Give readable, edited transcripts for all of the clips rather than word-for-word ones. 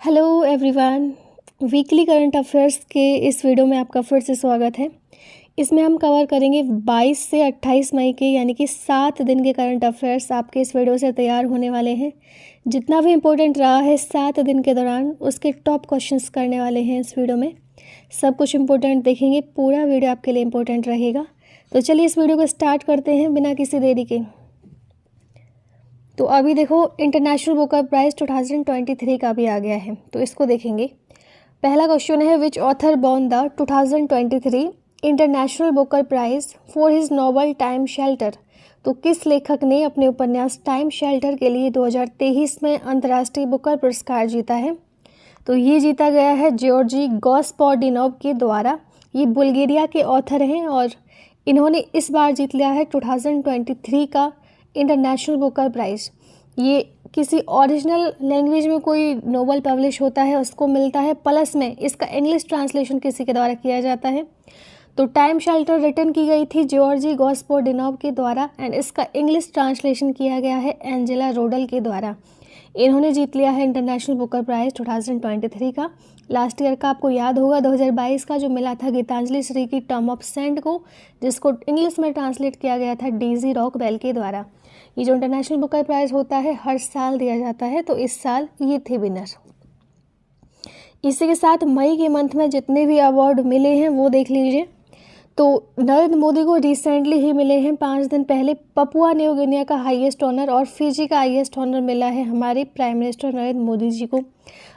Hello everyone. Weekly current affairs के इस video में आपका फिर से स्वागत है। इसमें हम कवर करेंगे 22 से 28 मई के यानी कि 7 दिन के करंट अफेयर्स आपके इस वीडियो से तैयार होने वाले हैं। जितना भी इम्पोर्टेंट रहा है 7 दिन के दौरान उसके टॉप क्वेश्चंस करने वाले हैं इस वीडियो में। सब कुछ इम्पोर्टेंट देखेंगे, पूरा वीडियो आपके लिए इम्पोर्टेंट रहेगा। तो चलिए इस वीडियो को स्टार्ट करते हैं बिना किसी देरी के। तो अभी देखो इंटरनेशनल बुकर प्राइज़ 2023 का भी आ गया है, तो इसको देखेंगे। पहला क्वेश्चन है विच author won the 2023 international Booker prize for his novel time shelter. तो किस लेखक ने अपने उपन्यास टाइम शेल्टर के लिए 2023 में अंतर्राष्ट्रीय बुकर पुरस्कार जीता है? तो ये जीता गया है जॉर्जी गॉस्पोडिनोव के द्वारा। ये बुल्गारिया के ऑथर हैं और इन्होंने इस बार जीत लिया है 2023 का इंटरनेशनल बुकर प्राइज़। ये किसी ओरिजिनल लैंग्वेज में कोई नोवेल पब्लिश होता है उसको मिलता है, प्लस में इसका इंग्लिश ट्रांसलेशन किसी के द्वारा किया जाता है। तो टाइम शेल्टर रिटन की गई थी जॉर्जी गॉस्पोडिनोव के द्वारा एंड इसका इंग्लिश ट्रांसलेशन किया गया है एंजेला रोडल के द्वारा। इन्होंने जीत लिया है इंटरनेशनल बुकर प्राइज़ 2023 का। लास्ट ईयर का आपको याद होगा 2022 का जो मिला था गीतांजलि श्री की टर्म ऑफ सेंट को, जिसको इंग्लिश में ट्रांसलेट किया गया था डेजी रॉकवेल के द्वारा। ये जो इंटरनेशनल बुकर प्राइज़ होता है हर साल दिया जाता है, तो इस साल ये थे विनर। इसी के साथ मई के मंथ में जितने भी अवार्ड मिले हैं वो देख लीजिए। तो नरेंद्र मोदी को रिसेंटली ही मिले हैं 5 दिन पहले पपुआ न्यू गिनिया का हाईएस्ट ऑनर और फिजी का हाईएस्ट ऑनर मिला है हमारे प्राइम मिनिस्टर नरेंद्र मोदी जी को।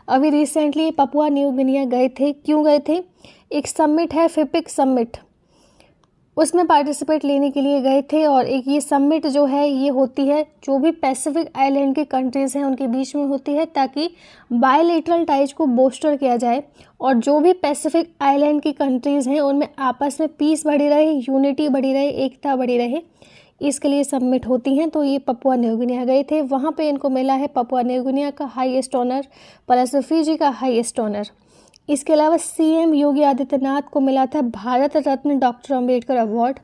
अभी रिसेंटली पपुआ न्यू गिनिया गए थे। क्यों गए थे? एक समिट है फिपिक समिट, उसमें पार्टिसिपेट लेने के लिए गए थे। और एक ये समिट जो है ये होती है जो भी पैसिफिक आइलैंड के कंट्रीज़ हैं उनके बीच में होती है, ताकि बायलैटरल टाइज को बोस्टर किया जाए और जो भी पैसिफिक आइलैंड की कंट्रीज़ हैं उनमें आपस में पीस बढ़ी रहे, यूनिटी बढ़ी रहे, एकता बढ़ी रहे, इसके लिए समिट होती हैं। तो ये पपुआ न्यू गिनिया गए थे, वहाँ पे इनको मिला है पपुआ न्यू गिनिया का हाईएस्ट ऑनर प्लस फिजी का हाईएस्ट ऑनर। इसके अलावा सीएम योगी आदित्यनाथ को मिला था भारत रत्न डॉक्टर अंबेडकर अवार्ड।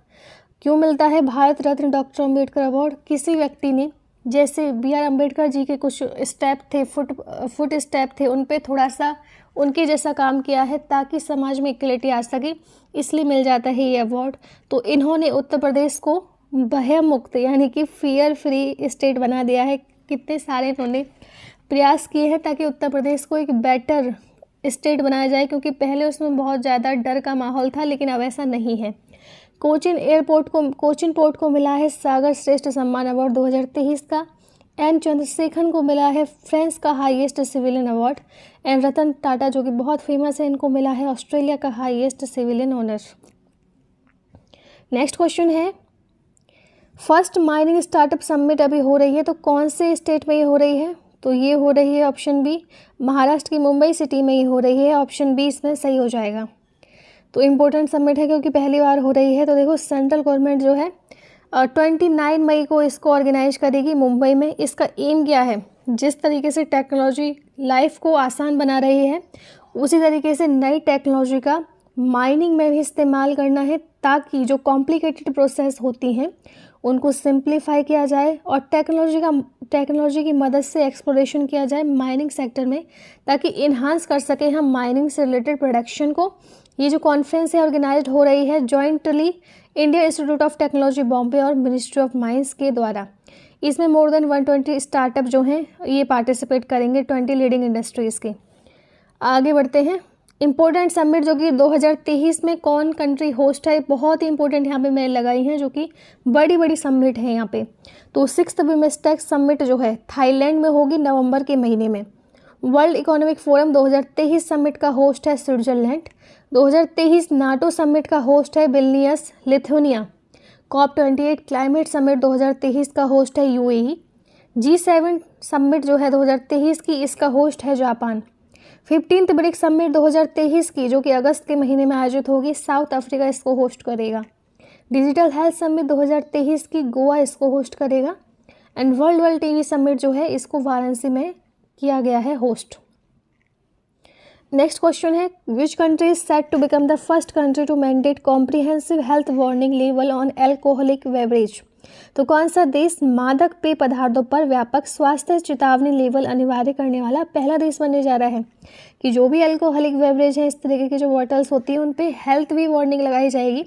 क्यों मिलता है भारत रत्न डॉक्टर अंबेडकर अवार्ड? किसी व्यक्ति ने जैसे बी.आर. अम्बेडकर जी के कुछ स्टेप थे, फुट स्टेप थे, उन पे थोड़ा सा उनके जैसा काम किया है ताकि समाज में इक्वलिटी आ सके, इसलिए मिल जाता है ये अवार्ड। तो इन्होंने उत्तर प्रदेश को भय मुक्त यानी कि फियर फ्री स्टेट बना दिया है। कितने सारे इन्होंने प्रयास किए हैं ताकि उत्तर प्रदेश को एक बेटर स्टेट बनाया जाए, क्योंकि पहले उसमें बहुत ज़्यादा डर का माहौल था, लेकिन अब ऐसा नहीं है। कोचिन पोर्ट को मिला है सागर श्रेष्ठ सम्मान अवार्ड 2023 का। एन चंद्रशेखरन को मिला है फ्रांस का highest civilian award. And Ratan Tata जो कि बहुत फेमस है, इनको मिला है ऑस्ट्रेलिया का highest civilian honour. Next question है फर्स्ट माइनिंग स्टार्टअप समिट अभी हो रही है, तो कौन से स्टेट में ये हो रही है? तो ये हो रही है ऑप्शन बी, महाराष्ट्र की मुंबई सिटी में ये हो रही है। ऑप्शन बी इसमें सही हो जाएगा। तो इम्पोर्टेंट समिट है क्योंकि पहली बार हो रही है। तो देखो सेंट्रल गवर्नमेंट जो है 29 मई को इसको ऑर्गेनाइज करेगी मुंबई में। इसका एम क्या है? जिस तरीके से टेक्नोलॉजी लाइफ को आसान बना रही है उसी तरीके से नई टेक्नोलॉजी का माइनिंग में भी इस्तेमाल करना है, ताकि जो कॉम्प्लिकेटेड प्रोसेस होती हैं उनको सिंप्लीफाई किया जाए और टेक्नोलॉजी की मदद से एक्सप्लोरेशन किया जाए माइनिंग सेक्टर में, ताकि इन्हांस कर सकें हम माइनिंग से रिलेटेड प्रोडक्शन को। ये जो कॉन्फ्रेंस है ऑर्गेनाइज हो रही है jointly India institute of technology Bombay और मिनिस्ट्री ऑफ माइंस के द्वारा। इसमें मोर देन 120 स्टार्टअप जो हैं ये पार्टिसिपेट करेंगे 20 लीडिंग इंडस्ट्रीज़ के। आगे बढ़ते हैं। इम्पोर्टेंट समिट जो कि 2023 में कौन कंट्री होस्ट है, बहुत ही इंपॉर्टेंट यहाँ पे मैंने लगाई हैं, जो कि बड़ी समिट है यहाँ पे। तो 6th बिमस्टेक समिट जो है थाईलैंड में होगी नवंबर के महीने में। वर्ल्ड इकोनॉमिक फोरम 2023 समिट का होस्ट है स्विट्जरलैंड। 2023 नाटो समिट का होस्ट है Vilnius Lithuania. COP28 climate summit 2023 का होस्ट है यूएई। G7 समिट जो है 2023 की, इसका होस्ट है जापान। 15th ब्रिक्स समिट 2023 की जो कि अगस्त के महीने में आयोजित होगी, साउथ अफ्रीका इसको होस्ट करेगा। डिजिटल हेल्थ समिट 2023 की, गोवा इसको होस्ट करेगा। एंड वर्ल्ड टीवी समिट जो है इसको वाराणसी में किया गया है होस्ट। नेक्स्ट क्वेश्चन है which country is set to become the first country to mandate comprehensive health warning लेवल ऑन एल्कोहलिक बेवरेज। तो कौन सा देश मादक पेय पदार्थों पर व्यापक स्वास्थ्य चेतावनी लेवल अनिवार्य करने वाला पहला देश बनने जा रहा है कि जो भी अल्कोहलिक बेवरेज है, इस तरीके की जो बॉटल्स होती हैं, उन पे हेल्थ भी वार्निंग लगाई जाएगी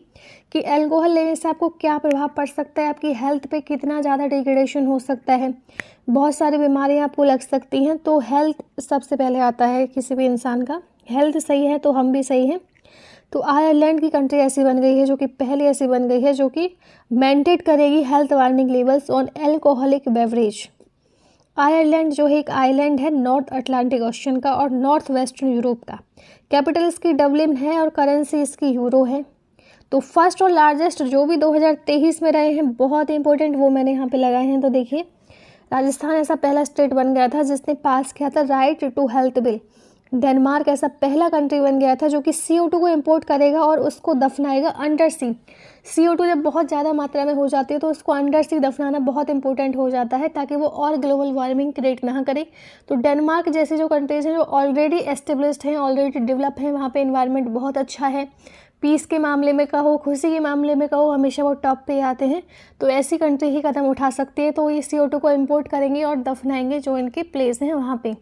कि अल्कोहल लेने से आपको क्या प्रभाव पड़ सकता है, आपकी हेल्थ पे कितना ज़्यादा डिग्रेडेशन हो सकता है, बहुत सारी बीमारियां आपको लग सकती हैं। तो हेल्थ सबसे पहले आता है किसी भी इंसान का, हेल्थ सही है तो हम भी सही हैं। तो आयरलैंड की कंट्री ऐसी बन गई है, जो कि पहली ऐसी बन गई है जो कि मैंडेट करेगी health warning levels on alcoholic beverage. Ireland जो है एक आइलैंड है नॉर्थ अटलांटिक ओशन का और नॉर्थ वेस्टर्न यूरोप का। कैपिटल इसकी डबलिन है और करेंसी इसकी यूरो है। तो फर्स्ट और लार्जेस्ट जो भी 2023 में रहे हैं, बहुत इंपॉर्टेंट, वो मैंने यहाँ पे लगाए हैं। तो देखिए, राजस्थान ऐसा पहला स्टेट बन गया था जिसने पास किया था right to health bill. Denmark ऐसा पहला कंट्री बन गया था जो कि CO2 को इंपोर्ट करेगा और उसको दफनाएगा अंडर सी। CO2 जब बहुत ज़्यादा मात्रा में हो जाती है तो उसको अंडर सी दफनाना बहुत इंपॉर्टेंट हो जाता है ताकि वो और ग्लोबल वार्मिंग क्रिएट ना करे। तो डेनमार्क जैसे जो कंट्रीज हैं जो ऑलरेडी एस्टेब्लिश्ड हैं, ऑलरेडी डेवलप हैं, वहाँ पे इन्वायरमेंट बहुत अच्छा है, पीस के मामले में कहो, खुशी के मामले में कहो, हमेशा वो टॉप पे आते हैं। तो ऐसी कंट्री ही कदम उठा सकती है। तो ये CO2 को इंपोर्ट करेंगे और दफनाएंगे जो इनके प्लेस हैं वहाँ पे।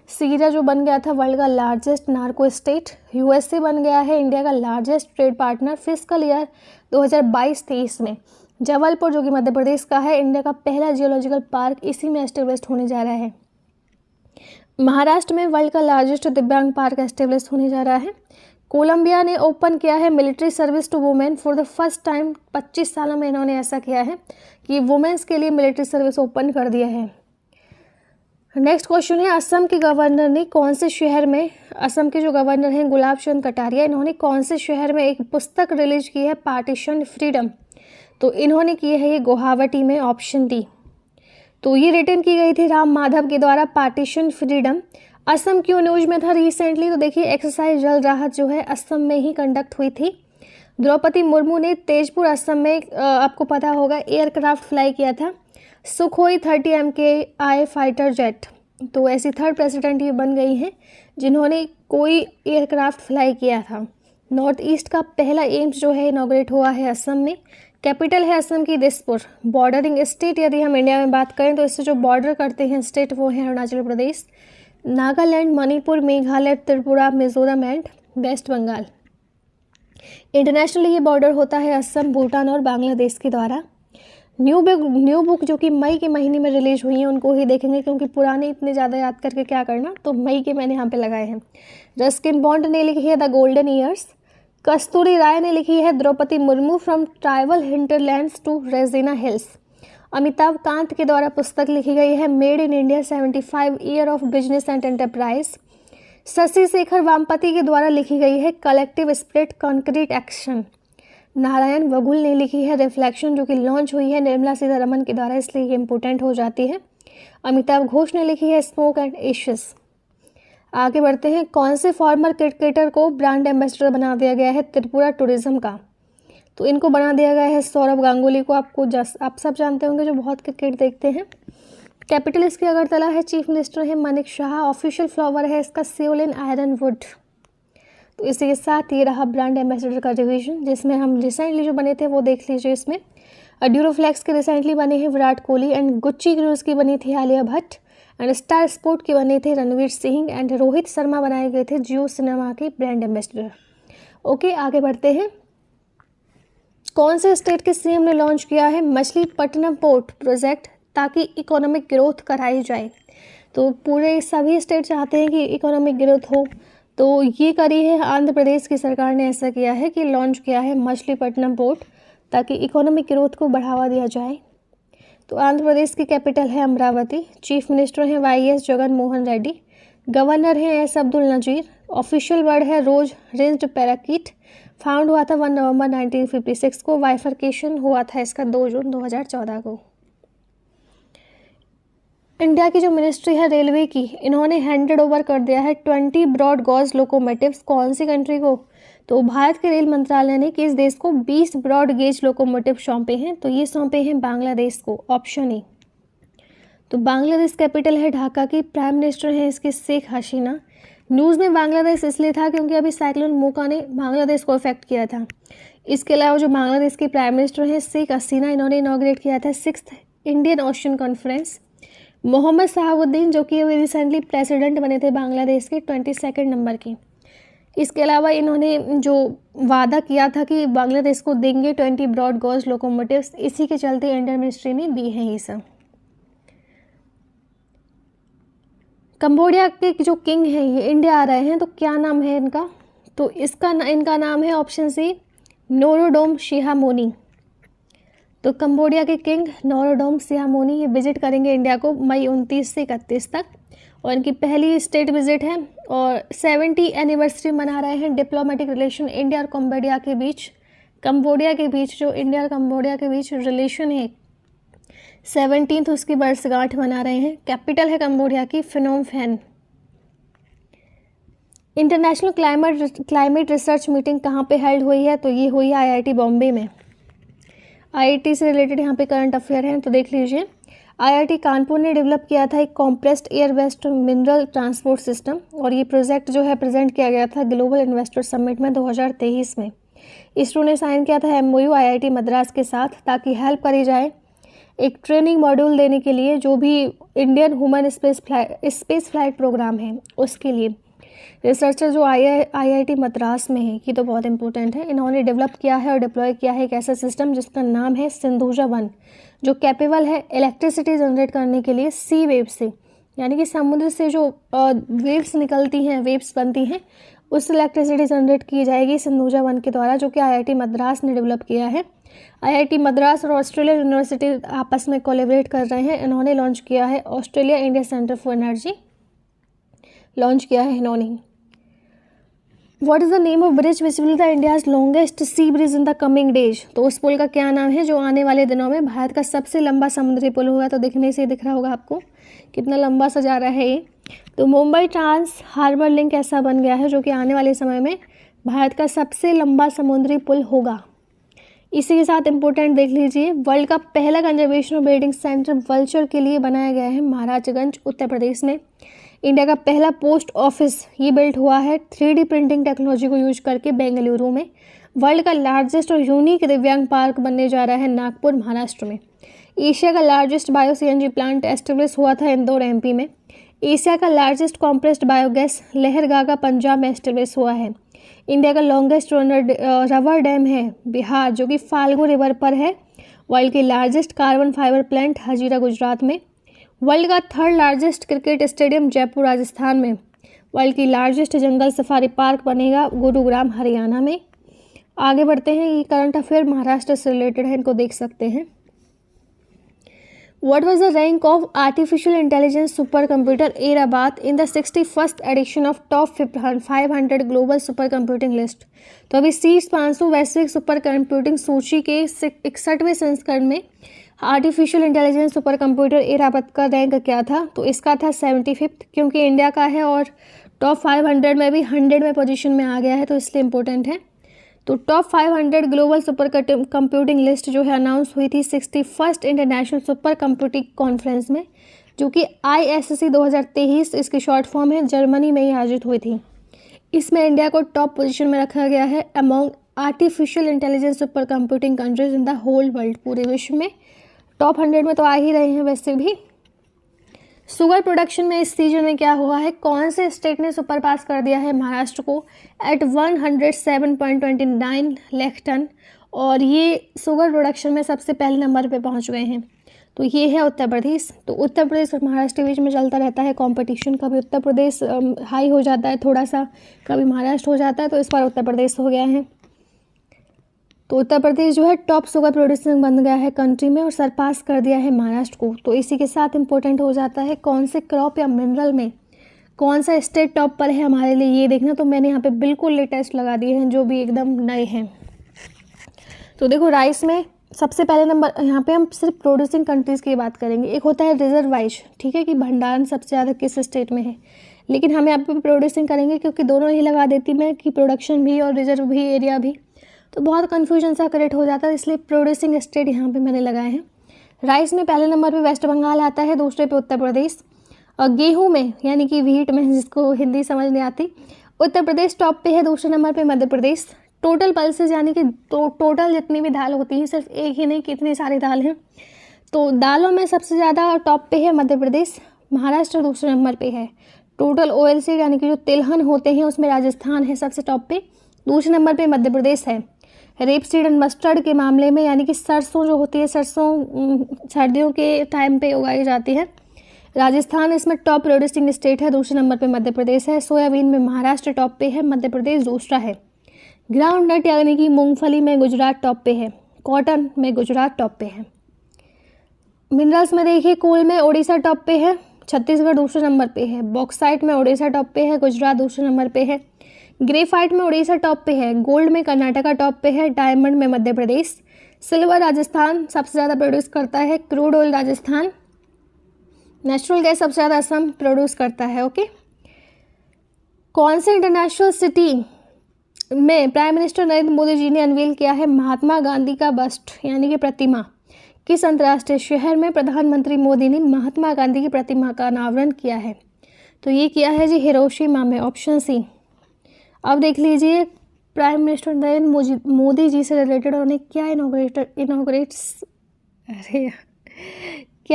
सीरिया जो बन गया था वर्ल्ड का लार्जेस्ट नार्को स्टेट। USA बन गया है इंडिया का largest trade partner fiscal year 2022-23 में। जबलपुर जो कि मध्य प्रदेश का है, इंडिया का पहला जियोलॉजिकल पार्क इसी में एस्टेब्लिश होने जा रहा है। महाराष्ट्र में वर्ल्ड का लार्जेस्ट दिव्यांग पार्क एस्टेब्लिश होने जा रहा है। कोलंबिया ने ओपन किया है military service to women for the first time. 25 सालों में इन्होंने ऐसा किया है कि वुमेन्स के लिए मिलिट्री सर्विस ओपन कर दिया है। नेक्स्ट क्वेश्चन है, असम के गवर्नर ने कौन से शहर में, असम के जो गवर्नर हैं गुलाब चंद कटारिया, इन्होंने कौन से शहर में एक पुस्तक रिलीज की है पार्टीशन फ्रीडम। तो इन्होंने की है ये गुवाहाटी में, ऑप्शन डी। तो ये रिटन की गई थी राम माधव के द्वारा, पार्टीशन फ्रीडम। असम क्यों न्यूज में था रिसेंटली, तो देखिए एक्सरसाइज जल राहत जो है असम में ही कंडक्ट हुई थी। द्रौपदी मुर्मू ने तेजपुर असम में आपको पता होगा एयरक्राफ्ट फ्लाई किया था, सुखोई 30 MKI फाइटर जेट। तो ऐसी थर्ड प्रेसिडेंट ये बन गई हैं जिन्होंने कोई एयरक्राफ्ट फ्लाई किया था। नॉर्थ ईस्ट का पहला एम्स जो है इनॉग्रेट हुआ है असम में। कैपिटल है असम की दिसपुर। बॉर्डरिंग स्टेट यदि हम इंडिया में बात करें तो इससे जो बॉर्डर करते हैं स्टेट वो है Arunachal Pradesh, Nagaland, Manipur, Meghalaya, Tripura, Mizoram and West Bengal. Internationally ये बॉर्डर होता है असम, भूटान और बांग्लादेश के द्वारा। न्यू बुक जो कि मई के महीने में रिलीज हुई है उनको ही देखेंगे क्योंकि पुराने इतने ज़्यादा याद करके क्या करना, तो मई के मैंने यहाँ पे लगाए हैं। रस्किन बॉन्ड ने लिखी है the golden years. Kasturi Rai ने लिखी है Draupadi Murmu from tribal hinterlands to Raisina hills. Amitabh Kant के द्वारा पुस्तक लिखी गई है made in India 75 year of business and enterprise. Shashi Shekhar Vempati के द्वारा लिखी गई है collective spirit concrete action. Narayan Vaghul ने लिखी है रिफ्लेक्शन जो कि लॉन्च हुई है निर्मला सीतारमन के द्वारा, इसलिए ये इंपॉर्टेंट हो जाती है। अमिताभ घोष ने लिखी है स्मोक एंड एशेस। आगे बढ़ते हैं, कौन से फॉर्मर क्रिकेटर को ब्रांड एम्बेसडर बना दिया गया है त्रिपुरा टूरिज्म का। तो इनको बना दिया गया है सौरभ गांगुली को। आप सब जानते होंगे जो बहुत क्रिकेट देखते हैं। कैपिटल इसकी अगरतला है। चीफ मिनिस्टर है मानिक शाह। ऑफिशियल फ्लावर है इसका सेओलिन आयरन वुड। तो इसी के साथ ये रहा ब्रांड एम्बेसडर का रिवीजन, जिसमें हम रिसेंटली जो बने थे वो देख लीजिए। इसमें ड्यूरोफ्लेक्स के रिसेंटली बने हैं Virat Kohli and Gucci cruise की बनी थी Alia Bhatt and star sport की बने थे रणवीर सिंह एंड रोहित शर्मा बनाए गए थे जियो सिनेमा के ब्रांड एम्बेसडर। ओके, आगे बढ़ते हैं। कौन से स्टेट के CM ने लॉन्च किया है मछलीपट्टनम पोर्ट प्रोजेक्ट ताकि इकोनॉमिक ग्रोथ कराई जाए। तो पूरे सभी स्टेट चाहते हैं कि इकोनॉमिक ग्रोथ हो, तो ये करी है आंध्र प्रदेश की सरकार ने, ऐसा किया है कि लॉन्च किया है मछलीपट्टनम पोर्ट ताकि इकोनॉमिक ग्रोथ को बढ़ावा दिया जाए। तो आंध्र प्रदेश की कैपिटल है अमरावती। चीफ मिनिस्टर हैं YS जगन मोहन रेड्डी। गवर्नर हैं S Abdul Nazeer. Official word है रोज रिंज्ड पैराकीट। फाउंड हुआ था 1 नवंबर 1956 को। वाइफर्केशन हुआ था इसका 2 जून 2014 को। इंडिया की जो मिनिस्ट्री है रेलवे की, इन्होंने हैंडेड ओवर कर दिया है 20 ब्रॉड गॉज लोकोमोटिव्स। कौन सी कंट्री को, तो भारत के रेल मंत्रालय ने किस देश को 20 ब्रॉड गेज लोकोमोटिव सौंपे हैं। तो ये सौंपे हैं बांग्लादेश को, ऑप्शन ए। तो बांग्लादेश कैपिटल है ढाका की। प्राइम मिनिस्टर हैं इसके शेख हसीना। न्यूज़ में बांग्लादेश इसलिए था क्योंकि अभी साइक्लोन मोका ने बांग्लादेश को इफेक्ट किया था। इसके अलावा जो बांग्लादेश के प्राइम मिनिस्टर हैं शेख हसीना, इन्होंने इनॉग्रेट किया था 6th Indian ocean conference. Mohammad Shahabuddin जो कि अभी रिसेंटली प्रेसिडेंट बने थे बांग्लादेश के 22nd नंबर के। इसके अलावा इन्होंने जो वादा किया था कि बांग्लादेश को देंगे 20 ब्रॉड गॉज लोकोमोटिव्स, इसी के चलते इंडियन मिनिस्ट्री ने दी है ये सब। कंबोडिया के जो किंग हैं ये इंडिया आ रहे हैं, तो क्या नाम है इनका? तो इनका नाम है ऑप्शन सी नोरोडोम सिहामोनी। तो कंबोडिया के किंग नोरोडोम सिहामोनी ये विजिट करेंगे इंडिया को मई 29 से 31 तक, और इनकी पहली स्टेट विजिट है। और 70 एनिवर्सरी मना रहे हैं डिप्लोमेटिक रिलेशन इंडिया और कंबोडिया के बीच। कंबोडिया के बीच जो इंडिया और कंबोडिया के बीच रिलेशन है 17th उसकी वर्षगांठ मना रहे हैं। कैपिटल है कंबोडिया की Phnom Penh. International climate research meeting कहाँ पे हेल्ड हुई है? तो ये हुई है IIT बॉम्बे में। IIT से रिलेटेड यहाँ पे करंट अफेयर हैं, तो देख लीजिए। IIT कानपुर ने डेवलप किया था एक compressed air based mineral transport system, और ये प्रोजेक्ट जो है प्रेजेंट किया गया था ग्लोबल इन्वेस्टर समिट में 2023 में। इसरो ने साइन किया था MOU IIT मद्रास के साथ, ताकि हेल्प करी जाए एक ट्रेनिंग मॉड्यूल देने के लिए जो भी Indian human space flight programme है उसके लिए। रिसर्चर जो IIT मद्रास में है, ये तो बहुत इंपॉर्टेंट है, इन्होंने डेवलप किया है और डिप्लॉय किया है एक ऐसा सिस्टम जिसका नाम है सिंधुजा-1, जो कैपेबल है इलेक्ट्रिसिटी जनरेट करने के लिए सी वेव से, यानी कि समुद्र से जो वेव्स निकलती हैं, वेव्स बनती हैं, उस इलेक्ट्रिसिटी जनरेट की जाएगी सिंधुजा-1 के द्वारा, जो कि IIT मद्रास ने डेवलप किया है। IIT मद्रास और ऑस्ट्रेलिया यूनिवर्सिटी आपस में कोलैबोरेट कर रहे हैं। इन्होंने लॉन्च किया है Australia India centre for energy, launch किया है इन्होंने। What is the name of bridge which will the India's longest sea bridge in the coming days? तो उस पुल का क्या नाम है जो आने वाले दिनों में भारत का सबसे लंबा समुद्री पुल होगा? तो दिखने से दिख रहा होगा आपको कितना लंबा सा जा रहा है ये। तो मुंबई ट्रांस हार्बर लिंक ऐसा बन गया है जो कि आने वाले समय में भारत का सबसे लंबा समुद्री पुल होगा। इसी के साथ इम्पोर्टेंट देख लीजिए, वर्ल्ड का पहला कंजर्वेशन और ब्रीडिंग सेंटर वल्चर के लिए बनाया गया है महाराजगंज उत्तर प्रदेश में। इंडिया का पहला पोस्ट ऑफिस ये बिल्ट हुआ है 3D प्रिंटिंग टेक्नोलॉजी को यूज करके बेंगलुरु में। वर्ल्ड का लार्जेस्ट और यूनिक दिव्यांग पार्क बनने जा रहा है नागपुर महाराष्ट्र में। एशिया का largest bio CNG plant establish हुआ था इंदौर MP में। एशिया का लार्जेस्ट कॉम्प्रेस्ड बायोगैस लहरगागा पंजाब में एस्टेब्लिश हुआ है। इंडिया का लॉन्गेस्ट रबर डैम है बिहार, जो कि फाल्गु रिवर पर है। वर्ल्ड की largest carbon fibre plant Hazira Gujarat में। वर्ल्ड का 3rd largest cricket stadium Jaipur Rajasthan में। वर्ल्ड की लार्जेस्ट जंगल सफारी पार्क बनेगा गुरुग्राम हरियाणा में। आगे बढ़ते हैं, ये करंट अफेयर महाराष्ट्र से रिलेटेड है, इनको देख सकते हैं। What was the rank of artificial intelligence supercomputer Arabat in the 61st edition of top 500 global supercomputing list? तो अभी शीर्ष 500 वैश्विक सुपर कंप्यूटिंग सूची के 61वें संस्करण में आर्टिफिशियल इंटेलिजेंस सुपर कंप्यूटर एराबत का रैंक क्या था? तो इसका था 75th, क्योंकि इंडिया का है और टॉप 500 में भी 100 में पोजीशन में आ गया है, तो इसलिए इम्पोर्टेंट है। तो top 500 global super computing list जो है अनाउंस हुई थी 61st international super computing conference में, जो कि ISC 2023 इसकी शॉर्ट फॉर्म है, जर्मनी में ही आयोजित हुई थी। इसमें इंडिया को टॉप पोजीशन में रखा गया है among artificial intelligence super computing countries in the whole world, पूरे विश्व में टॉप 100 में तो आ ही रहे हैं वैसे भी। शुगर प्रोडक्शन में इस सीजन में क्या हुआ है? कौन से स्टेट ने सुपर पास कर दिया है महाराष्ट्र को एट 107.29 लाख टन, और ये शुगर प्रोडक्शन में सबसे पहले नंबर पे पहुंच गए हैं। तो ये है उत्तर प्रदेश। तो उत्तर प्रदेश और महाराष्ट्र के बीच में चलता रहता है कंपटीशन, कभी उत्तर प्रदेश हाई हो जाता है थोड़ा सा, कभी महाराष्ट्र हो जाता है, तो इस बार उत्तर प्रदेश हो गया है। तो उत्तर प्रदेश जो है टॉप शुगर प्रोड्यूसर बन गया है कंट्री में और सरपास कर दिया है महाराष्ट्र को। तो इसी के साथ इम्पोर्टेंट हो जाता है कौन से क्रॉप या मिनरल में कौन सा स्टेट टॉप पर है हमारे लिए, ये देखना। तो मैंने यहाँ पे बिल्कुल लेटेस्ट लगा दिए हैं जो भी एकदम नए हैं। तो देखो राइस में सबसे पहले नंबर, यहाँ पे हम सिर्फ प्रोड्यूसिंग कंट्रीज़ की बात करेंगे। एक होता है रिजर्व वाइज, ठीक है, कि भंडारण सबसे ज़्यादा किस स्टेट में है, लेकिन हम यहाँ पे प्रोड्यूसिंग करेंगे क्योंकि दोनों ही लगा देती मैं कि प्रोडक्शन भी और रिजर्व भी, एरिया भी, तो बहुत कन्फ्यूजन सा क्रिएट हो जाता है, इसलिए प्रोड्यूसिंग स्टेट यहाँ पे मैंने लगाए हैं। राइस में पहले नंबर पे वेस्ट बंगाल आता है, दूसरे पे उत्तर प्रदेश। और गेहूँ में यानी कि व्हीट में, जिसको हिंदी समझ नहीं आती, उत्तर प्रदेश टॉप पे है, दूसरे नंबर पे मध्य प्रदेश, टोटल पल्सेस यानी कि टोटल जितनी भी दाल होती हैं, सिर्फ एक ही नहीं कितनी सारी दाल हैं। तो दालों में सबसे ज़्यादा टॉप पे है मध्य प्रदेश, महाराष्ट्र दूसरे नंबर पे है। टोटल ऑयल सीड यानी कि जो तिलहन होते हैं उसमें राजस्थान है सबसे टॉप पे, दूसरे नंबर पे मध्य प्रदेश है। रेप सीड एंड मस्टर्ड के मामले में यानी कि सरसों जो होती है, सरसों सर्दियों के टाइम पे उगाई जाती है, राजस्थान इसमें टॉप प्रोड्यूसिंग स्टेट है, दूसरे नंबर पे मध्य प्रदेश है। सोयाबीन में महाराष्ट्र टॉप पे है, मध्य प्रदेश दूसरा है। ग्राउंड नट यानी कि मूंगफली में गुजरात टॉप पे है, कॉटन में गुजरात टॉप पे है। मिनरल्स में देखिए, कोल में उड़ीसा टॉप पे है, छत्तीसगढ़ दूसरे नंबर पे है। बॉक्साइट में उड़ीसा टॉप पे है, गुजरात दूसरे नंबर पे है। ग्रेफाइट में उड़ीसा टॉप पे है, गोल्ड में कर्नाटका टॉप पे है, डायमंड में मध्य प्रदेश, सिल्वर राजस्थान सबसे ज़्यादा प्रोड्यूस करता है, crude oil Rajasthan, natural gas सबसे ज़्यादा असम प्रोड्यूस करता है। ओके, कौन से इंटरनेशनल सिटी में प्राइम मिनिस्टर नरेंद्र मोदी जी ने अनवील किया है महात्मा गांधी का बस्ट यानी कि प्रतिमा? किस अंतर्राष्ट्रीय शहर में प्रधानमंत्री मोदी ने महात्मा गांधी की प्रतिमा का अनावरण किया है? तो ये किया है जी हिरोशिमा में, ऑप्शन सी। अब देख लीजिए, प्राइम मिनिस्टर नरेंद्र मोदी जी से रिलेटेड उन्होंने क्या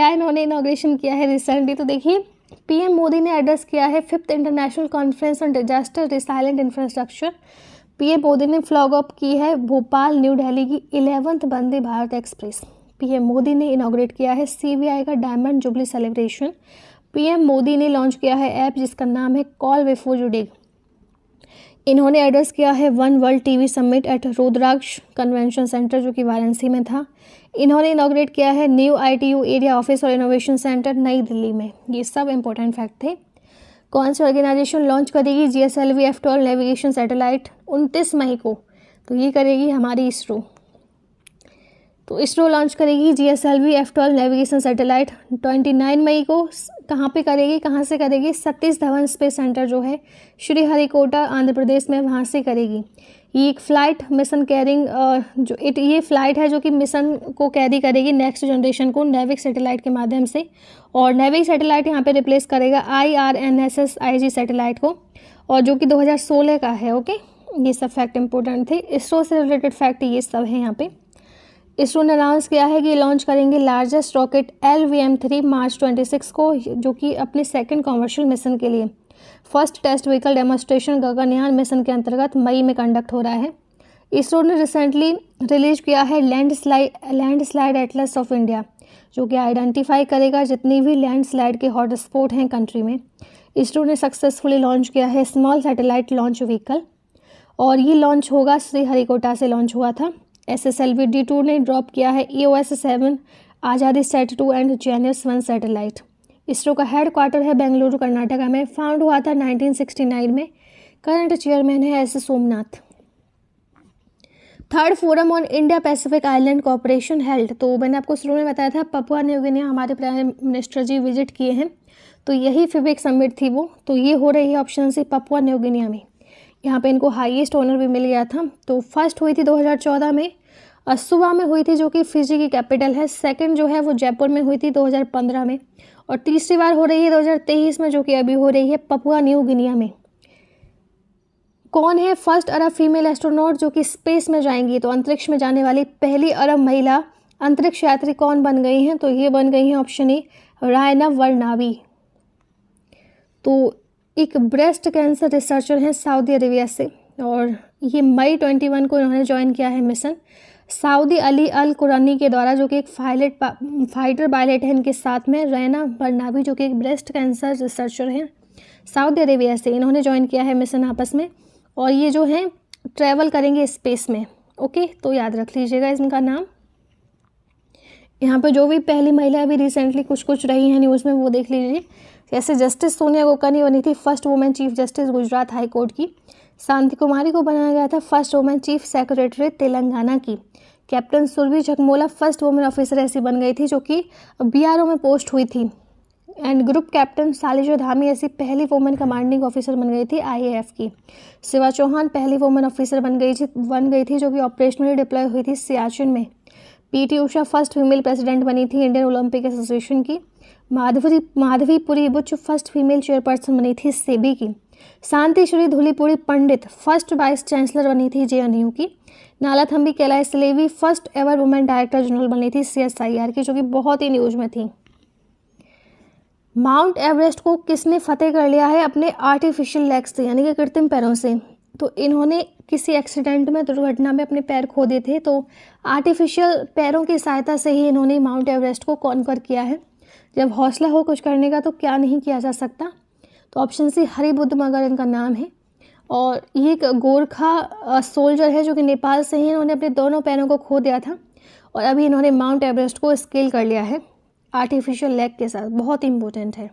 इन्होंने इनॉग्रेशन किया है रिसेंटली। तो देखिए, पीएम मोदी ने एड्रेस किया है 5th international conference on disaster resilient infrastructure. PM Modi ने फ्लैग ऑफ की है भोपाल न्यू दिल्ली की 11th Vande Bharat express. PM Modi ने इनॉग्रेट किया है सीबीआई का diamond jubilee celebration. PM Modi ने लॉन्च किया है ऐप जिसका नाम है कॉल बिफोर यू डिग। इन्होंने एड्रेस किया है one world TV summit at Rudraksh convention centre जो कि वाराणसी में था। इन्होंने इनॉग्रेट किया है न्यू आईटीयू एरिया ऑफिस और इनोवेशन सेंटर नई दिल्ली में। ये सब इंपॉर्टेंट फैक्ट थे। कौन सी ऑर्गेनाइजेशन लॉन्च करेगी GSLV F12 नेविगेशन सैटेलाइट 29 मई को? तो ये करेगी हमारी इसरो। तो इसरो लॉन्च करेगी GSLV F12 नेविगेशन सैटेलाइट 29 मई को। कहाँ पे करेगी, कहाँ से करेगी? सतीश धवन स्पेस सेंटर जो है श्रीहरिकोटा आंध्र प्रदेश में, वहाँ से करेगी। ये एक फ्लाइट मिशन कैरिंग ये फ्लाइट है जो कि मिशन को कैरी करेगी नेक्स्ट जनरेशन को नेविक सैटेलाइट के माध्यम से। और नेविक सैटेलाइट यहाँ पे रिप्लेस करेगा IRNSS IG सैटेलाइट को, और जो कि 2016 का है। ओके, ये सब फैक्ट इंपॉर्टेंट थे। इसरो से रिलेटेड फैक्ट ये सब है यहाँ पे। इसरो ने अनाउंस किया है कि लॉन्च करेंगे लार्जेस्ट रॉकेट LVM-3 मार्च 26 को, जो कि अपने सेकंड कॉमर्शियल मिशन के लिए first test vehicle demonstration Gaganyaan mission के अंतर्गत मई में कंडक्ट हो रहा है। इसरो ने रिसेंटली रिलीज किया है लैंडस्लाइड एटलस ऑफ इंडिया, जो कि आइडेंटिफाई करेगा जितनी भी लैंडस्लाइड के हॉटस्पॉट हैं कंट्री में। इसरो ने सक्सेसफुली लॉन्च किया है स्मॉल सैटेलाइट लॉन्च व्हीकल, और ये लॉन्च होगा श्रीहरिकोटा से लॉन्च हुआ था। SSLV D2 ने ड्रॉप किया है EOS-7 आज़ादी Sat-2 and Janus-1 satellite. ISRO का हेड क्वार्टर है बेंगलुरु कर्नाटका में, फाउंड हुआ था 1969 में। करंट चेयरमैन है S Somnath. Third forum on India Pacific island cooperation held. तो मैंने आपको शुरू में बताया था पपुआ न्यू गिनी हमारे प्राइम मिनिस्टर जी विजिट किए हैं, तो यही फिबिक समिट थी वो। तो ये हो रही है ऑप्शन से पपुआ न्यू गिनिया में। यहाँ पे इनको हाईएस्ट ऑनर भी मिल गया था। तो फर्स्ट हुई थी 2014 में, सुबा में हुई थी जो कि फिजी की कैपिटल है। सेकंड जो है वो जयपुर में हुई थी 2015 में, और तीसरी बार हो रही है 2023 में, जो कि अभी हो रही है पपुआ न्यू गिनिया में। कौन है फर्स्ट अरब फीमेल एस्ट्रोनॉट जो कि स्पेस में जाएंगी? तो अंतरिक्ष में जाने वाली पहली अरब महिला अंतरिक्ष यात्री कौन बन गई हैं? तो ये बन गई हैं ऑप्शन ए रायना वर्नावी। तो एक ब्रेस्ट कैंसर रिसर्चर हैं सऊदी अरेबिया से, और ये मई 21 को इन्होंने ज्वाइन किया है मिशन। सऊदी अली अल कुरानी के द्वारा, जो कि एक फाइटर पायलट है इनके साथ में, रैना बर्नावी जो कि एक ब्रेस्ट कैंसर रिसर्चर हैं सऊदी अरेबिया से, इन्होंने ज्वाइन किया है मिशन आपस में। और ये जो हैं ट्रैवल करेंगे स्पेस में। ओके, तो याद रख लीजिएगा इनका नाम। यहाँ पे जो भी पहली महिला अभी रिसेंटली कुछ रही हैं न्यूज़ में वो देख लीजिए। जैसे जस्टिस सोनिया गोकानी बनी थी first women chief justice Gujarat high court की। शांति कुमारी को बनाया गया था first women chief secretary Telangana की। Captain Surbhi Jakhmola first women officer ऐसी बन गई थी जो कि BRO में पोस्ट हुई थी। एंड ग्रुप कैप्टन सालिजा धामी ऐसी पहली वुमेन कमांडिंग ऑफिसर बन गई थी IAF की। शिवा चौहान पहली वुमेन ऑफिसर बन गई थी जो कि ऑपरेशनली डिप्लॉय हुई थी सियाचिन में। PT Usha first female president बनी थी इंडियन ओलंपिक एसोसिएशन की। Madhabi Puri Buch first female chairperson बनी थी सेबी की। Santishree Dhulipudi Pandit first vice chancellor बनी थी जेएनयू की। Nallathamby Kalaiselvi first ever women director general बनी थी सीएसआईआर की, जो कि बहुत ही न्यूज़ में थी। माउंट एवरेस्ट को किसने फतेह कर लिया है अपने आर्टिफिशियल लेग्स से, यानी कि कृत्रिम पैरों से? तो इन्होंने किसी एक्सीडेंट में, दुर्घटना में अपने पैर खो दिए थे, तो आर्टिफिशियल पैरों की सहायता से ही इन्होंने माउंट एवरेस्ट को कॉन्कर किया है। जब हौसला हो कुछ करने का तो क्या नहीं किया जा सकता। तो ऑप्शन सी हरिबुद्ध मगर इनका नाम है। और ये एक गोरखा सोल्जर है जो कि नेपाल से ही, इन्होंने अपने दोनों पैरों को खो दिया था और अभी इन्होंने माउंट एवरेस्ट को स्केल कर लिया है आर्टिफिशियल लेग के साथ। बहुत इंपॉर्टेंट है।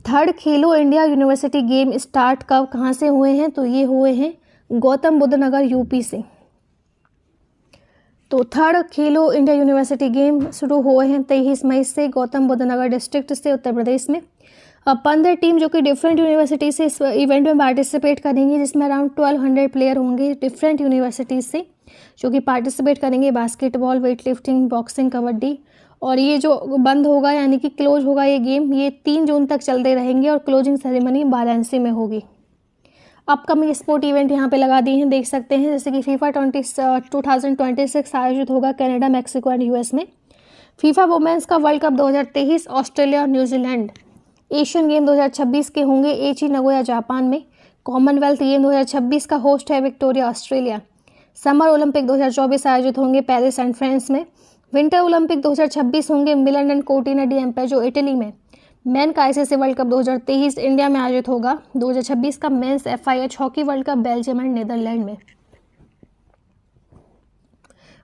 थर्ड खेलो इंडिया यूनिवर्सिटी गेम स्टार्ट कब कहाँ से हुए हैं? तो ये हुए हैं गौतम बुद्ध नगर यूपी से। तो थर्ड खेलो इंडिया यूनिवर्सिटी गेम शुरू हुए हैं 23 मई से गौतम बुद्ध नगर डिस्ट्रिक्ट से, उत्तर प्रदेश में। 15 टीम जो कि डिफरेंट यूनिवर्सिटी से इस इवेंट में पार्टिसिपेट करेंगी, जिसमें अराउंड 1200 प्लेयर होंगे डिफरेंट यूनिवर्सिटीज़ से जो कि पार्टिसिपेट करेंगे। Basketball, weight lifting, boxing, kabaddi. और ये जो बंद होगा यानी कि क्लोज होगा ये गेम, ये 3 जून तक चलते रहेंगे और क्लोजिंग सेरेमनी वाराणसी में होगी। अपकमिंग स्पोर्ट इवेंट यहाँ पे लगा दिए हैं, देख सकते हैं, जैसे कि फीफा 2026 आयोजित होगा कनाडा, मैक्सिको एंड यूएस में। फीफा वुमेन्स का वर्ल्ड कप 2023 ऑस्ट्रेलिया और न्यूजीलैंड। एशियन गेम 2026 के होंगे एची नगोया जापान में। कॉमनवेल्थ गेम 2026 का होस्ट है विक्टोरिया ऑस्ट्रेलिया। समर ओलंपिक 2024 आयोजित होंगे पेरिस एंड फ्रांस में। विंटर ओलंपिक 2026 होंगे Milan and Cortina d'Ampezzo Italy में। मेन का आईसीसी वर्ल्ड कप 2023 इंडिया में आयोजित होगा। 2026 का men's FIH hockey world cup Belgium and Netherland में।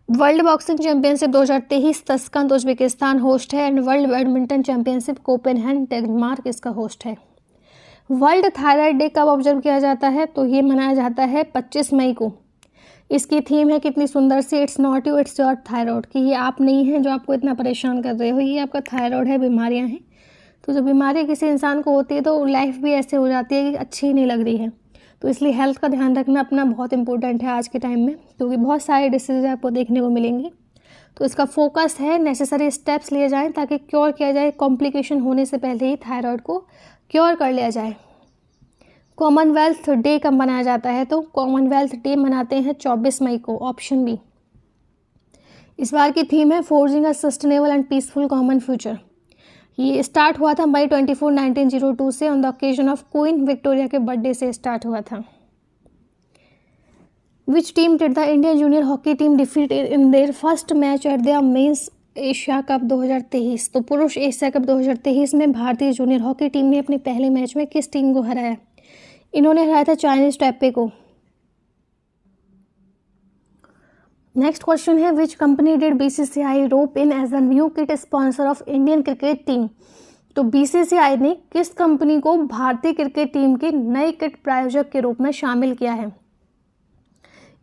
World boxing championship 2023 Tashkent Uzbekistan host है and world badminton championship Copenhagen Denmark इसका host है। वर्ल्ड थायराइड डे कब ऑब्जर्व किया जाता है? तो ये मनाया जाता है 25 मई को। इसकी थीम है कितनी सुंदर सी, it's not you it's your thyroid, कि ये आप नहीं हैं जो आपको इतना परेशान कर रहे हो, ये आपका थायराइड है, बीमारियां हैं। तो जब बीमारी किसी इंसान को होती है तो लाइफ भी ऐसे हो जाती है कि अच्छी नहीं लग रही है। तो इसलिए हेल्थ का ध्यान रखना अपना बहुत इंपॉर्टेंट है आज के टाइम में, क्योंकि बहुत सारे डिसीज़ आपको देखने को मिलेंगे। तो इसका फोकस है नेसेसरी स्टेप्स लिए जाएँ ताकि क्योर किया जाए, कॉम्प्लिकेशन होने से पहले ही थायराइड को क्योर कर लिया जाए। कॉमनवेल्थ डे कब मनाया जाता है? तो कॉमनवेल्थ डे मनाते हैं 24 मई को, ऑप्शन बी। इस बार की थीम है forging a sustainable and peaceful common future. ये स्टार्ट हुआ था मई 24, 1902 से on the occasion of queen Victoria के बर्थडे से स्टार्ट हुआ था। Which team did the Indian junior hockey team defeat in their first match at the men's Asia cup 2023? तो पुरुष एशिया कप 2023 में भारतीय जूनियर हॉकी टीम ने अपने पहले मैच में किस टीम को हराया? इन्होंने हराया था चाइनीज टैइपे को। नेक्स्ट क्वेश्चन है which company did BCCI rope in as a new kit sponsor of Indian cricket team? तो BCCI ने किस कंपनी को भारतीय क्रिकेट टीम के नए किट प्रायोजक के रूप में शामिल किया है?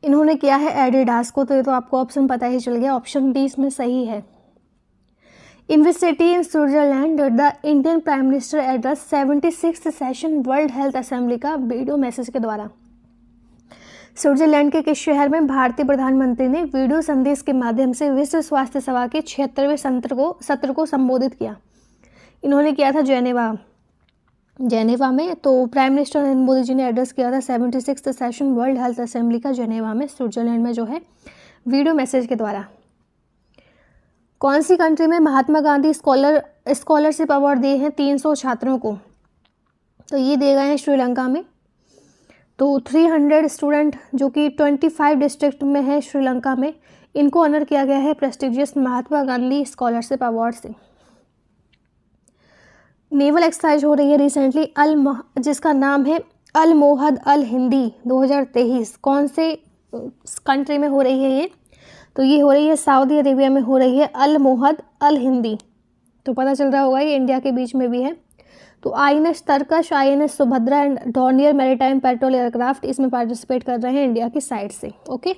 इन्होंने किया है एडिडास को। तो ये तो आपको ऑप्शन पता ही चल गया, ऑप्शन डी इसमें सही है। In which city in Switzerland did the Indian prime minister address 76th session world health assembly का वीडियो मैसेज के द्वारा? स्विट्जरलैंड के किस शहर में भारतीय प्रधानमंत्री ने वीडियो संदेश के माध्यम से विश्व स्वास्थ्य सभा के 76वें सत्र को संबोधित किया? इन्होंने किया था जेनेवा में। तो प्राइम मिनिस्टर नरेंद्र मोदी जी ने एड्रेस किया था 76th session world health assembly का जेनेवा में, स्विट्जरलैंड में जो है, वीडियो मैसेज के द्वारा। कौन सी कंट्री में महात्मा गांधी स्कॉलरशिप अवार्ड दिए हैं 300 छात्रों को? तो ये दिए गए हैं श्रीलंका में। तो 300 स्टूडेंट जो कि 25 डिस्ट्रिक्ट में है श्रीलंका में, इनको ऑनर किया गया है prestigious Mahatma Gandhi scholarship award से। नेवल एक्सरसाइज हो रही है रिसेंटली जिसका नाम है अल मोहद अल हिंदी 2023। कौन से कंट्री में हो रही है ये? तो ये हो रही है सऊदी अरेबिया में हो रही है अल मोहद अल हिंदी। तो पता चल रहा होगा ये इंडिया के बीच में भी है। तो INS Tarkash, INS Subhadra and Dornier maritime petrol aircraft इसमें पार्टिसिपेट कर रहे हैं इंडिया की साइड से। ओके,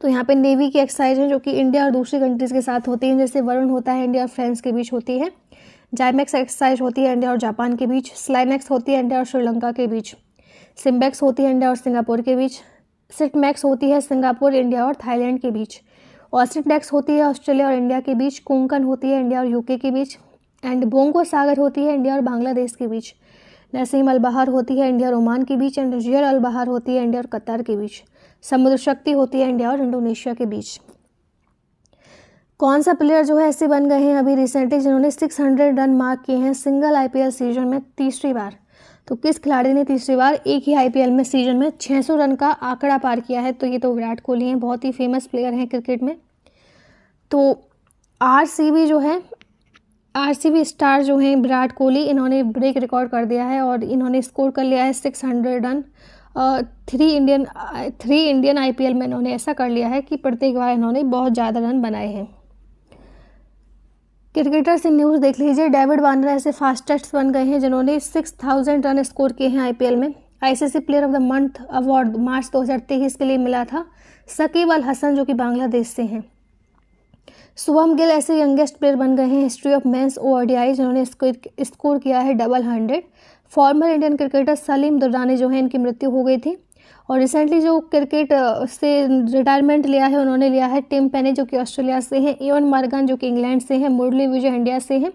तो यहाँ पे नेवी की एक्सरसाइज है जो कि इंडिया और दूसरी कंट्रीज़ के साथ होती हैं, जैसे वरुण होता है इंडिया और फ्रांस के बीच होती है। जाइमेक्स एक्सरसाइज होती है इंडिया और जापान के बीच। स्लाइमेक्स होती है इंडिया और श्रीलंका के बीच। सिम्बेक्स होती है इंडिया और सिंगापुर के बीच। सिटमैक्स होती है सिंगापुर, इंडिया और थाईलैंड के बीच। ऑसिटडेक्स होती है ऑस्ट्रेलिया और इंडिया के बीच। कोंकण होती है इंडिया और UK के बीच। एंड बोंगो सागर होती है इंडिया और बांग्लादेश के बीच। नसीम अल बहार होती है इंडिया और ओमान के बीच। एंड रियर अल बहार होती है इंडिया और कतर के बीच। समुद्र शक्ति होती है इंडिया और इंडोनेशिया के बीच। कौन सा प्लेयर जो है ऐसे बन गए हैं अभी रिसेंटली जिन्होंने 600 रन मार्क किए हैं सिंगल आईपीएल सीजन में तीसरी बार? तो किस खिलाड़ी ने तीसरी बार एक ही आईपीएल में सीजन में 600 रन का आंकड़ा पार किया है? तो ये तो विराट कोहली हैं, बहुत ही फेमस प्लेयर हैं क्रिकेट में। तो आरसीबी स्टार जो हैं विराट कोहली, इन्होंने ब्रेक रिकॉर्ड कर दिया है और इन्होंने स्कोर कर लिया है 600 रन। 3 इंडियन आईपीएल में इन्होंने ऐसा कर लिया है कि प्रत्येक बार इन्होंने बहुत ज़्यादा रन बनाए हैं। क्रिकेटर से न्यूज़ देख लीजिए। डेविड वार्नर ऐसे फास्टेस्ट बन गए हैं जिन्होंने 6000 रन स्कोर किए हैं आईपीएल में। ICC player of the month award March 2023 के लिए मिला था शकीब अल हसन जो कि बांग्लादेश से हैं। शुभम गिल ऐसे यंगेस्ट प्लेयर बन गए हैं हिस्ट्री ऑफ मेंस ओडीआई जिन्होंने स्कोर किया है 100। Former Indian cricketer Salim Durrani जो है इनकी मृत्यु हो गई थी। और रिसेंटली जो क्रिकेट से रिटायरमेंट लिया है उन्होंने लिया है टिम पेने जो कि ऑस्ट्रेलिया से हैं, इवन मॉर्गन जो कि इंग्लैंड से हैं, मुरली विजय इंडिया से हैं,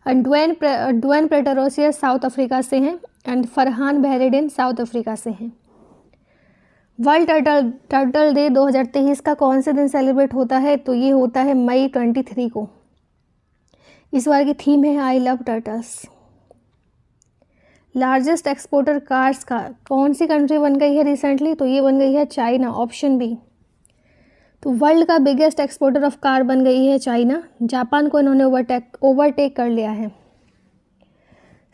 एंड ड्वेन पेटरोसियस साउथ अफ्रीका से हैं, एंड फरहान बहरेडिन साउथ अफ्रीका से हैं। वर्ल्ड टर्टल डे 2023 का कौन से दिन सेलिब्रेट होता है? तो ये होता है मई 23 को। इस बार की थीम है I love turtles. Largest exporter cars का कौन सी कंट्री बन गई है रिसेंटली? तो ये बन गई है चाइना, ऑप्शन बी। तो वर्ल्ड का बिगेस्ट एक्सपोर्टर ऑफ कार बन गई है चाइना। जापान को इन्होंने ओवरटेक कर लिया है।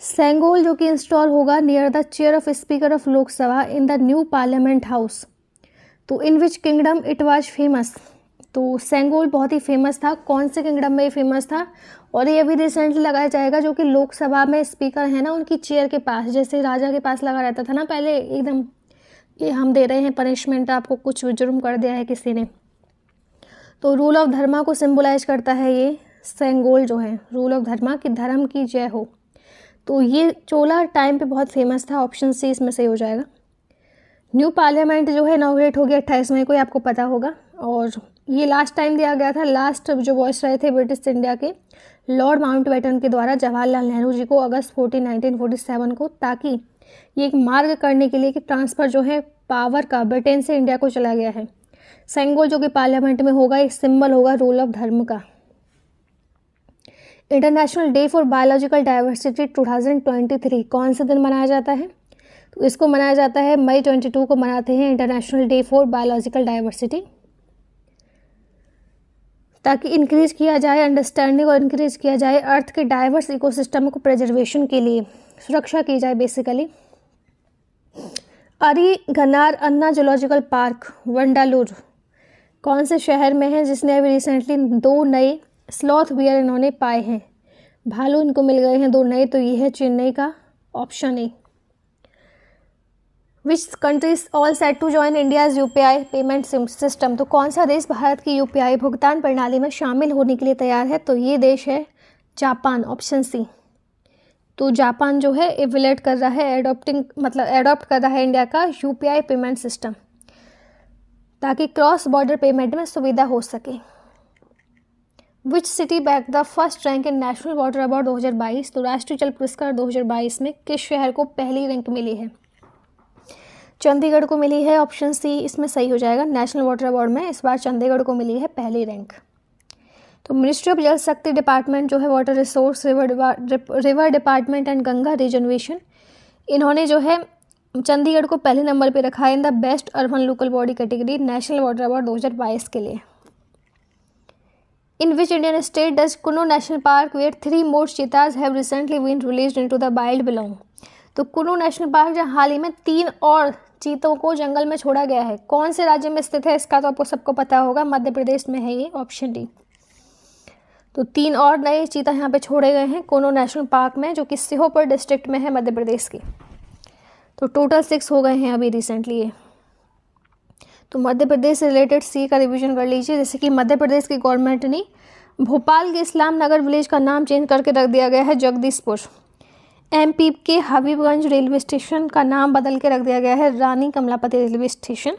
सेंगोल जो कि इंस्टॉल होगा near the chair of speaker of Lok Sabha in the new parliament house. तो in which kingdom it was famous? तो सेंगोल बहुत ही फेमस था। कौन से किंगडम में ये फेमस था? और ये अभी रिसेंटली लगाया जाएगा जो कि लोकसभा में स्पीकर है ना उनकी चेयर के पास, जैसे राजा के पास लगा रहता था ना पहले, एकदम कि हम दे रहे हैं पनिशमेंट, आपको कुछ जुर्म कर दिया है किसी ने। तो रूल ऑफ धर्मा को सिंबलाइज करता है ये सेंगोल जो है, रूल ऑफ धर्मा की धर्म की जय हो। तो ये चोला टाइम पे बहुत फेमस था, ऑप्शन सी इसमें सही हो जाएगा। न्यू पार्लियामेंट जो है इनॉग्रेट हो गया 28 मई को, आपको पता होगा। और ये लास्ट टाइम दिया गया था, लास्ट जो वॉइस रहे थे ब्रिटिश इंडिया के लॉर्ड माउंटबेटन के द्वारा जवाहरलाल नेहरू जी को अगस्त 14, 1947 को, ताकि ये एक मार्ग करने के लिए कि ट्रांसफ़र जो है पावर का ब्रिटेन से इंडिया को चला गया है। सेंगोल जो कि पार्लियामेंट में होगा एक सिंबल होगा रूल ऑफ धर्म का। International day for biological diversity 2023 कौन से दिन मनाया जाता है? तो इसको मनाया जाता है मई 22 को मनाते हैं international day for biological diversity, ताकि इंक्रीज किया जाए अंडरस्टैंडिंग और इंक्रीज किया जाए अर्थ के डाइवर्स इकोसिस्टम को प्रिजर्वेशन के लिए, सुरक्षा की जाए बेसिकली। अरी गनार अन्ना जूलॉजिकल पार्क वंडालूर कौन से शहर में है जिसने अभी रिसेंटली 2 नए स्लॉथ बियर इन्होंने पाए हैं? भालू इनको मिल गए हैं 2 नए, तो ये है चेन्नई का, option A. Which countries all set to join India's UPI payment system? तो कौन सा देश भारत की यूपीआई भुगतान प्रणाली में शामिल होने के लिए तैयार है? तो ये देश है जापान, ऑप्शन सी। तो जापान जो है एवेल्यूएट कर रहा है एडॉप्ट कर रहा है इंडिया का यूपीआई पेमेंट सिस्टम, ताकि क्रॉस बॉर्डर पेमेंट में सुविधा हो सके। Which city back the first rank in national water award 2022? तो राष्ट्रीय जल पुरस्कार 2022 में किस शहर को पहली रैंक मिली है? चंडीगढ़ को मिली है, ऑप्शन सी इसमें सही हो जाएगा। नेशनल वाटर अवार्ड में इस बार चंडीगढ़ को मिली है पहली रैंक। तो मिनिस्ट्री ऑफ जल शक्ति डिपार्टमेंट जो है water resource, river department and Ganga reservation, इन्होंने जो है चंडीगढ़ को पहले नंबर पे रखा है in the best urban local body category national water award 2022 के लिए। In which Indian state does Kuno national park where 3 more cheetahs have recently been released into the wild belong? तो कुनो नेशनल पार्क जहाँ हाल ही में 3 और चीतों को जंगल में छोड़ा गया है, कौन से राज्य में स्थित है? इसका तो आपको सबको पता होगा, मध्य प्रदेश में है ये, ऑप्शन डी। तो 3 और नए चीता यहाँ पे छोड़े गए हैं कुनो नेशनल पार्क में, जो कि सीहोपुर डिस्ट्रिक्ट में है मध्य प्रदेश की। तो टोटल 6 हो गए हैं अभी रिसेंटली ये। तो मध्य प्रदेश से रिलेटेड सी का रिवीजन कर लीजिए, जैसे कि मध्य प्रदेश की गवर्नमेंट ने भोपाल के इस्लाम नगर विलेज का नाम चेंज करके रख दिया गया है जगदीशपुर। एमपी के हबीबगंज रेलवे स्टेशन का नाम बदल के रख दिया गया है Rani Kamlapati railway station.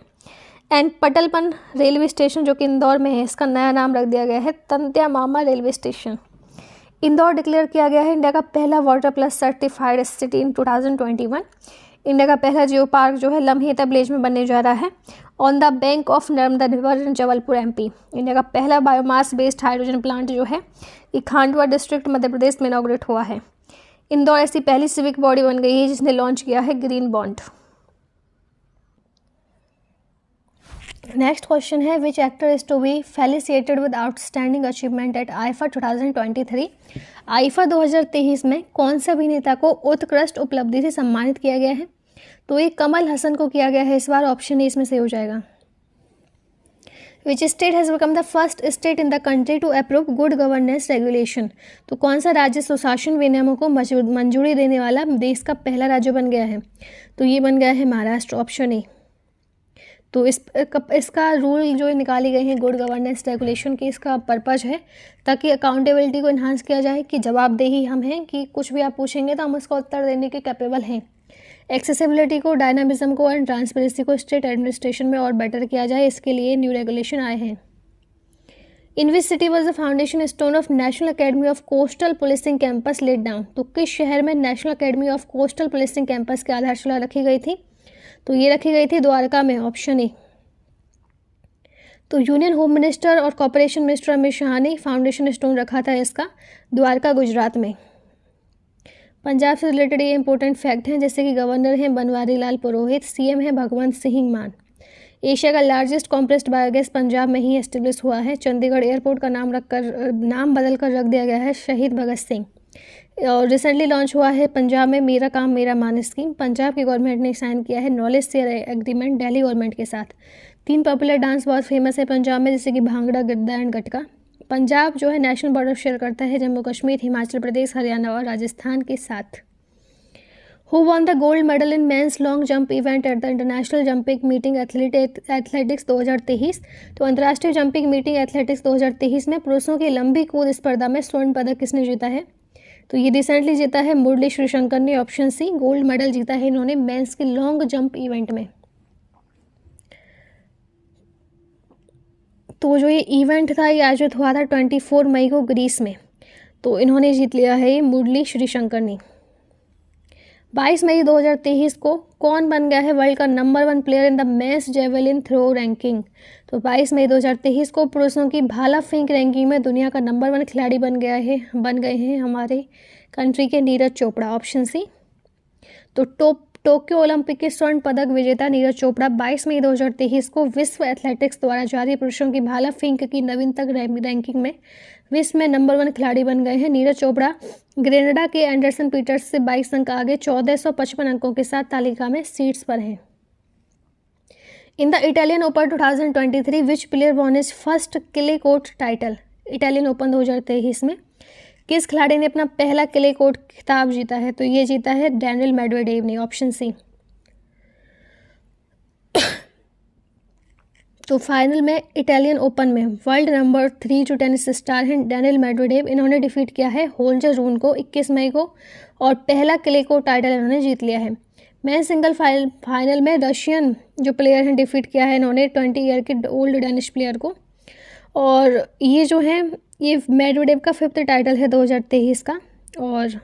And Patalpani railway station जो कि इंदौर में है, इसका नया नाम रख दिया गया है तंत्या मामा रेलवे स्टेशन। इंदौर डिक्लेयर किया गया है इंडिया का पहला water plus certified city in 2021। India का पहला जियो पार्क जो है लम्हे तबलेज में बनने जा रहा है on the bank of Narmada river in Jabalpur MP. India का पहला बायोमास बेस्ड हाइड्रोजन प्लांट जो है ये खांडवा डिस्ट्रिक्ट मध्य प्रदेश में इनॉग्रेट हुआ है। इंदौर ऐसी पहली सिविक बॉडी बन गई है जिसने लॉन्च किया है ग्रीन बॉन्ड। नेक्स्ट क्वेश्चन है which actor is to be felicitated with outstanding achievement at IIFA 2023। IIFA 2023 में कौन से अभिनेता को उत्कृष्ट उपलब्धि से सम्मानित किया गया है? तो ये कमल हसन को किया गया है इस बार। ऑप्शन ए इसमें सही हो जाएगा। Which state has become the first state in the country to approve good governance regulation. तो कौन सा राज्य सुशासन विनियमों को मंजूरी देने वाला देश का पहला राज्य बन गया है? तो ये बन गया है महाराष्ट्र। Option A. तो इसका रूल जो निकाली गई है गुड गवर्नेंस रेगुलेशन की, इसका पर्पज़ है ताकि अकाउंटेबिलिटी को इन्हांस किया जाए कि जवाबदेही हम हैं कि कुछ भी आप पूछेंगे तो हम उसका उत्तर देने के कैपेबल हैं। एक्सेसिबिलिटी को, डायनामिज्म को एंड ट्रांसपेरेंसी को स्टेट एडमिनिस्ट्रेशन में और बेटर किया जाए, इसके लिए न्यू रेगुलेशन आए हैं। In which city was the foundation stone of national academy of coastal policing campus laid down. तो किस शहर में national academy of coastal policing campus की आधारशिला रखी गई थी? तो ये रखी गई थी द्वारका में। Option A. तो यूनियन होम मिनिस्टर और कॉर्पोरेशन मिनिस्टर अमित शाह ने फाउंडेशन स्टोन रखा था इसका द्वारका गुजरात में। पंजाब से रिलेटेड ये इंपॉर्टेंट फैक्ट हैं जैसे कि गवर्नर हैं बनवारी लाल पुरोहित, सीएम है भगवंत सिंह मान। एशिया का लार्जेस्ट कॉम्प्रेस्ड बायोगैस पंजाब में ही एस्टेब्लिश हुआ है। चंडीगढ़ एयरपोर्ट का नाम बदल कर रख दिया गया है शहीद भगत सिंह। और रिसेंटली लॉन्च हुआ है पंजाब में मेरा काम मेरा मान स्कीम। पंजाब की गवर्नमेंट ने साइन किया है knowledge share agreement Delhi government के साथ। 3 पॉपुलर डांस बहुत फेमस है पंजाब में जैसे कि भांगड़ा, गिद्दा एंड गटका। पंजाब जो है नेशनल बॉर्डर शेयर करता है जम्मू कश्मीर, हिमाचल प्रदेश, हरियाणा और राजस्थान के साथ। Who won the gold medal in men's long jump event at the international jumping meeting athletics 2023। तो अंतर्राष्ट्रीय जंपिंग मीटिंग एथलेटिक्स 2023 में पुरुषों की लंबी कूद स्पर्धा में स्वर्ण पदक किसने जीता है? तो ये रिसेंटली जीता है मुरली श्रीशंकर ने। ऑप्शन सी। गोल्ड मेडल जीता है इन्होंने मेंस के लॉन्ग जंप इवेंट में। तो जो ये इवेंट था ये आयोजित हुआ था 24 मई को ग्रीस में। तो इन्होंने जीत लिया है ये मुरली श्रीशंकर ने। 22 मई 2023 को कौन बन गया है वर्ल्ड का number 1 player in the men's javelin throw ranking? तो 22 मई 2023 को पुरुषों की भाला फेंक रैंकिंग में दुनिया का नंबर 1 खिलाड़ी बन गए हैं हमारे कंट्री के नीरज चोपड़ा। Option C. तो टोक्यो ओलंपिक के स्वर्ण पदक विजेता नीरज चोपड़ा 22 मई 2023 को विश्व एथलेटिक्स द्वारा जारी पुरुषों की भाला फेंक की नवीनतम रैंकिंग में विश्व में नंबर 1 खिलाड़ी बन गए हैं। नीरज चोपड़ा ग्रेनडा के एंडरसन पीटर्स से 22 अंक आगे 1455 अंकों के साथ तालिका में सीट्स पर हैं। In the Italian open 2023 which player won his first clay court title. Italian open 2023 में किस खिलाड़ी ने अपना पहला क्ले कोर्ट खिताब जीता है? तो ये जीता है डैनियल मेडवेडेव ने। Option C. तो फाइनल में इटालियन ओपन में वर्ल्ड नंबर 3 जो टेनिस स्टार हैं डैनियल मेडवेडेव, इन्होंने डिफीट किया है होल्जर रून को 21 मई को और पहला क्ले कोर्ट टाइटल इन्होंने जीत लिया है। मैं सिंगल फाइनल में रशियन जो प्लेयर हैं डिफीट किया है इन्होंने 20 ईयर के ओल्ड डेनिश प्लेयर को। और ये जो है ये मेडवेडेव का 5th टाइटल है 2023 का। और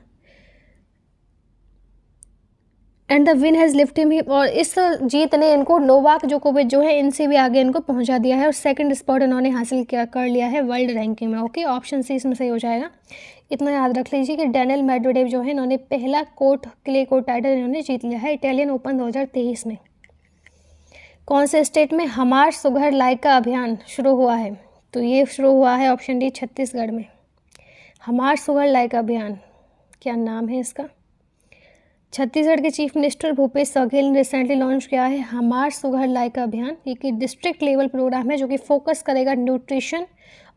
and the win has lift him. और इस जीत ने इनको नोवाक जोकोविच जो है इनसे भी आगे इनको पहुंचा दिया है और 2nd स्पॉट इन्होंने हासिल कर लिया है वर्ल्ड रैंकिंग में। ओके, ऑप्शन सी इसमें सही हो जाएगा। इतना याद रख लीजिए कि डैनियल मेडवेडेव जो है इन्होंने पहला क्ले कोर्ट टाइटल इन्होंने जीत लिया है इटालियन ओपन 2023 में। कौन से स्टेट में हमार सुघर लाइका अभियान शुरू हुआ है? तो ये शुरू हुआ है ऑप्शन डी छत्तीसगढ़ में। हमार सुघर लाइका अभियान क्या नाम है इसका? छत्तीसगढ़ के चीफ मिनिस्टर भूपेश बघेल ने रिसेंटली लॉन्च किया है हमार सुघर लाइका अभियान। ये कि डिस्ट्रिक्ट लेवल प्रोग्राम है जो कि फोकस करेगा न्यूट्रिशन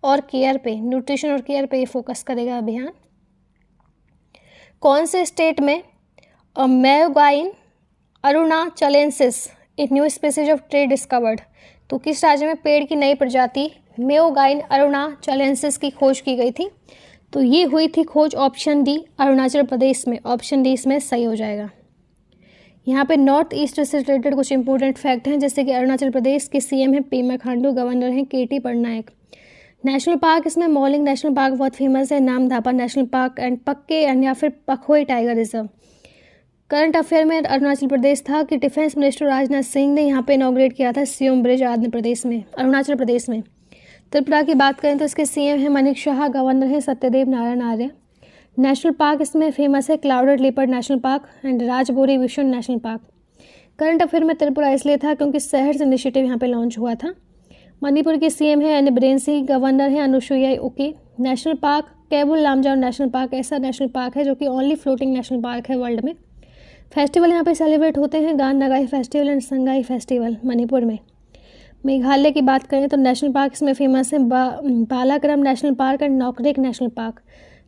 और केयर पे ये फोकस करेगा अभियान। कौन से स्टेट में मेयोगाइन अरुणाचलेंसिस एक new species of tree discovered? तो किस राज्य में पेड़ की नई प्रजाति मेयोगाइन अरुणाचलेंसिस की खोज की गई थी? तो ये हुई थी खोज ऑप्शन डी अरुणाचल प्रदेश में। ऑप्शन डी इसमें सही हो जाएगा। यहाँ पे नॉर्थ ईस्ट से रिलेटेड कुछ इंपॉर्टेंट फैक्ट हैं जैसे कि अरुणाचल प्रदेश के सीएम हैं पेमा खांडू, गवर्नर हैं केटी पटनायक। नेशनल पार्क इसमें मॉलिंग नेशनल पार्क बहुत फेमस है, नामदापा नेशनल पार्क एंड पक्के एंड या फिर Pakhui tiger reserve. Current affair में अरुणाचल प्रदेश था कि डिफेंस मिनिस्टर राजनाथ सिंह ने यहाँ पे इनॉग्रेट किया था सियोम ब्रिज अरुणाचल प्रदेश में। त्रिपुरा की बात करें तो इसके सीएम हैं मनीष शाह, गवर्नर हैं सत्यदेव नारायण आर्य। नेशनल पार्क इसमें फेमस है clouded leopard national park and Rajbari विश्व नेशनल पार्क। करंट अफेयर में त्रिपुरा इसलिए था क्योंकि शहर इनिशिएटिव यहाँ पे लॉन्च हुआ था। मणिपुर के सीएम है एन बिरेन सिंह, गवर्नर है Anusuiya Uikey. National park Keibul Lamjao national park ऐसा नेशनल पार्क है जो कि ओनली फ्लोटिंग नेशनल पार्क है वर्ल्ड में। फेस्टिवल यहाँ पे सेलिब्रेट होते हैं Gaan Ngai festival and Sangai festival Manipur में। मेघालय की बात करें तो नेशनल पार्क इसमें फेमस है Balpakram national park and Nokrek national park.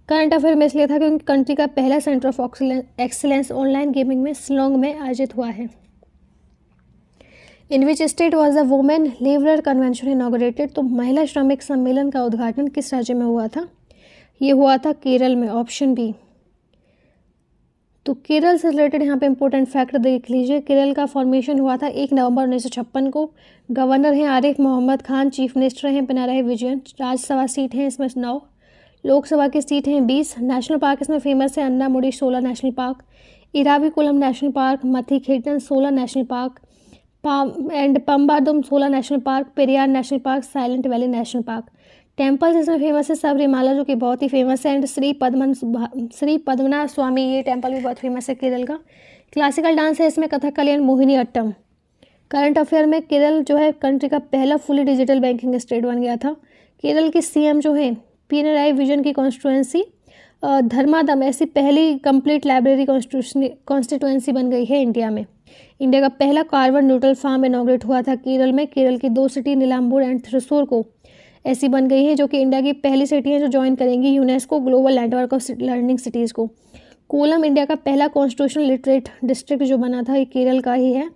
Current affair में इसलिए था क्योंकि कंट्री का पहला centre of excellence online gaming में शिलोंग में आयोजित हुआ है। In which state was the women labourer convention inaugurated. तो महिला श्रमिक सम्मेलन का उद्घाटन किस राज्य में हुआ था? ये हुआ था केरल में, ऑप्शन बी। तो केरल से रिलेटेड यहाँ पे इंपॉर्टेंट फैक्ट देख लीजिए। केरल का फॉर्मेशन हुआ था 1 नवंबर 1956 को। गवर्नर हैं आरिफ मोहम्मद खान, चीफ मिनिस्टर हैं पिनाराई विजयन। राज्यसभा सीट हैं इसमें 9, लोकसभा की सीट हैं 20। नेशनल पार्क इसमें फेमस है Anamudi 16 national park, Eravikulam national park, Mathikettan 16 national park, Pambadum 16 national park, Periyar national park, silent valley national park. Temples इसमें फेमस है सबरीमाला जो कि बहुत ही फेमस है एंड श्री पद्मनाभ स्वामी, ये टेम्पल भी बहुत फेमस है केरल का। क्लासिकल डांस है इसमें Kathakali and Mohini Attam. Current affair में केरल जो है कंट्री का पहला फुली डिजिटल बैंकिंग स्टेट बन गया था। केरल के सीएम जो हैं पिनराई विजयन की कॉन्स्टिट्यूएंसी धर्मादम ऐसी पहली कंप्लीट लाइब्रेरी कॉन्स्टिट्यूएंसी बन गई है इंडिया में। इंडिया का पहला कार्बन न्यूट्रल फार्म इनॉग्रेट हुआ था केरल में। केरल की 2 सिटी नीलाम्बूर एंड थ्रिसुर को ऐसी बन गई है जो कि इंडिया की पहली सिटी है जो ज्वाइन करेंगी UNESCO global network of learning cities को। कोलम इंडिया का पहला कॉन्स्टिट्यूशनल लिटरेट डिस्ट्रिक्ट जो बना था ये केरल का ही है।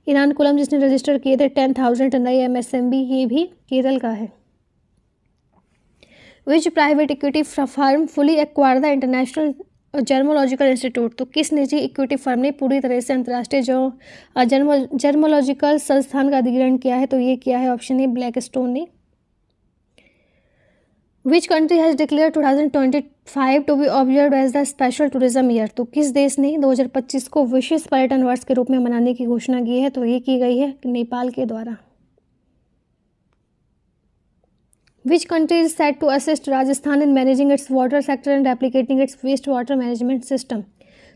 इरानकुलम जिसने रजिस्टर किए थे 10,000 नए MSMB ये भी केरल का है। Which private equity firm fully acquire the international gemological institute. तो किस निजी इक्विटी फर्म ने पूरी तरह से अंतर्राष्ट्रीय जर्मोलॉजिकल संस्थान का अधिग्रहण किया है? तो ये किया है ऑप्शन ए ब्लैकस्टोन ने। Which country has declared 2025 to be observe as the special tourism year. तो किस देश ने 2025 को विशेष पर्यटन वर्ष के रूप में मनाने की घोषणा की है? तो ये की गई है नेपाल के द्वारा। Which country is set to assist Rajasthan in managing its water sector and replicating its waste water management system?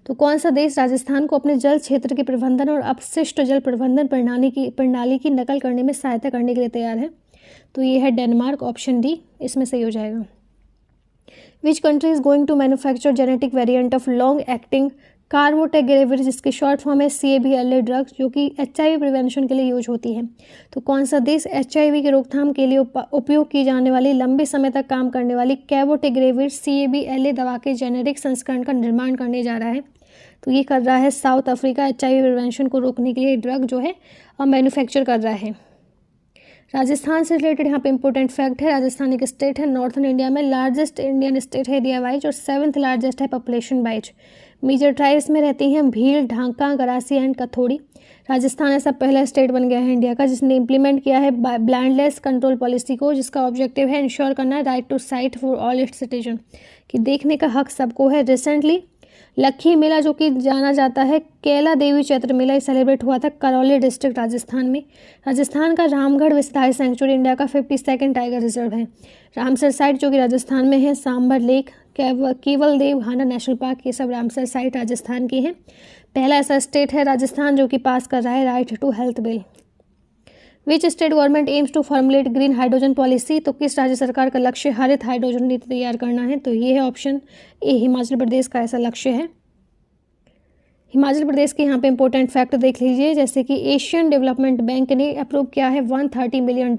तो कौन सा देश राजस्थान को अपने जल क्षेत्र के प्रबंधन और अपशिष्ट जल प्रबंधन प्रणाली की नकल करने में सहायता करने के लिए तैयार है? तो ये है डेनमार्क, ऑप्शन डी इसमें सही हो जाएगा। Which country is going to manufacture genetic variant of long acting कार्बोटेग्रेविर जिसकी शॉर्ट फॉर्म है CABLA ड्रग्स जो कि HIV प्रिवेंशन के लिए यूज होती है? तो कौन सा देश HIV की रोकथाम के लिए उपयोग की जाने वाली लंबे समय तक काम करने वाली कैबोटेग्रेविर CABLA दवा के जेनेरिक संस्करण का निर्माण करने जा रहा है? तो ये कर रहा है साउथ अफ्रीका। HIV प्रिवेंशन को रोकने के लिए ड्रग जो है मैन्युफैक्चर कर रहा है। राजस्थान से रिलेटेड यहाँ पे इंपॉर्टेंट फैक्ट है। राजस्थान एक स्टेट है नॉर्थन इंडिया में, लार्जेस्ट इंडियन स्टेट है एरिया वाइज और 7th लार्जेस्ट है पॉपुलेशन वाइज। मेजर ट्राइब्स में रहती हैं भील, ढाका, गरासी एंड कथोड़ी। राजस्थान ऐसा पहला स्टेट बन गया है इंडिया का जिसने इम्प्लीमेंट किया है ब्लाइंडलेस कंट्रोल पॉलिसी को, जिसका ऑब्जेक्टिव है इंश्योर करना right to sight for all its citizen, कि देखने का हक सबको है। रिसेंटली लक्खी मेला जो कि जाना जाता है कैला देवी चैत्र मेला सेलिब्रेट हुआ था करौली डिस्ट्रिक्ट राजस्थान में। राजस्थान का रामगढ़ विस्तार सेंचुरी इंडिया का 52nd टाइगर रिजर्व है। रामसर साइट जो कि राजस्थान में है, सांबर लेक, केवल देव घाना नेशनल पार्क, ये सब रामसर साइट राजस्थान की हैं। पहला ऐसा स्टेट है राजस्थान जो कि पास कर रहा है right to health bill. Which state government aims to formulate green hydrogen policy. तो किस राज्य सरकार का लक्ष्य हरित हाइड्रोजन नीति तैयार करना है? तो ये है ऑप्शन ए हिमाचल प्रदेश का ऐसा लक्ष्य है। हिमाचल प्रदेश के यहाँ पे इंपॉर्टेंट फैक्ट देख लीजिए, जैसे कि एशियन डेवलपमेंट बैंक ने अप्रूव किया है $130 मिलियन